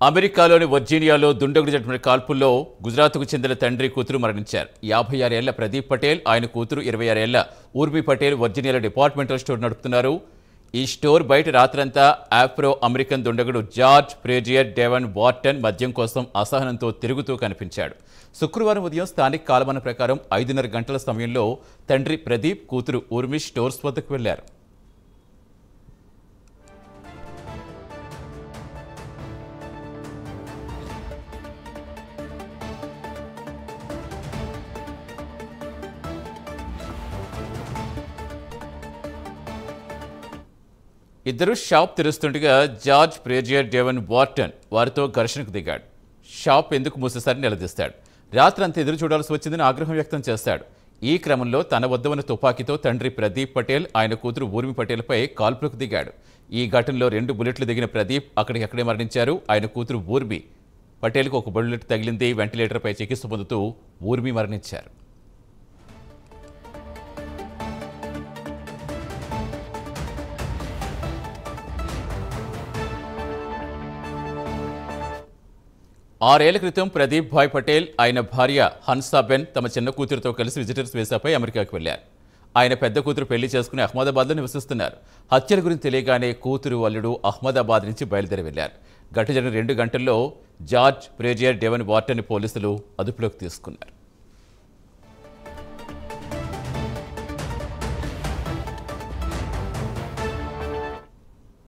అమెరికాలోని వర్జీనియాలో దుండగుడు జరిపిన కాల్పుల్లో గుజరాత్కు చెందిన తండ్రి కూతురు మరణించారు. 56 ఏళ్ల ప్రదీప్ పటేల్, ఆయన కూతురు 26 ఏళ్ల ఊర్మి పటేల్ వర్జీనియాలో డిపార్ట్మెంటల్ స్టోర్ నడుపుతున్నారు. ఈ స్టోర్ బయట రాత్రంతా ఆఫ్రో అమెరికన్ దుండగుడు జార్జ్ ప్రేజియర్ డెవన్ వార్టన్ మద్యం కోసం అసహనంతో తిరుగుతూ కనిపించాడు. శుక్రవారం ఉదయం స్థానిక కాలమాన ప్రకారం 5:30 గంటల సమయంలో తండ్రి ప్రదీప్, కూతురు ఊర్మి స్టోర్స్ వద్దకు వెళ్లారు. ఇద్దరు shop తెరుస్తుండగా George Frazier Devon Wharton వారితో ఘర్షణకు దిగాడు. షాప్ ఎందుకు మూసేశారని నిలదీస్తాడు. రాత్రంతా ఎదురు చూడాల్సి వచ్చిందని ఆగ్రహం వ్యక్తం చేస్తాడు. ఈ క్రమంలో తన వద్ద ఉన్న తుపాకీతో తండ్రి ప్రదీప్ పటేల్, ఆయన కూతురు ఊర్మి పటేల్పై కాల్పులకు దిగాడు. ఈ ఘటనలో 2 బుల్లెట్లు దిగిన ప్రదీప్ అక్కడికక్కడే మరణించారు. ఆయన కూతురు ఊర్మి పటేల్కు 1 బుల్లెట్ తగిలింది. వెంటిలేటర్పై చికిత్స పొందుతూ ఊర్మి మరణించారు. ఆరేళ్ల క్రితం ప్రదీప్ భాయ్ పటేల్, ఆయన భార్య హన్సాబెన్ తమ చిన్న కూతురుతో కలిసి విజిటర్స్ వీసాపై అమెరికాకు వెళ్లారు. ఆయన పెద్ద కూతురు పెళ్లి చేసుకుని అహ్మదాబాద్లో నివసిస్తున్నారు. హత్యల గురించి తెలియగానే కూతురు, అల్లుడు అహ్మదాబాద్ నుంచి బయలుదేరి వెళ్లారు. ఘటన జరిగిన 2 గంటల్లో జార్జ్ ప్రేజియర్ డెవన్ వార్టన్ పోలీసులు అదుపులోకి తీసుకున్నారు.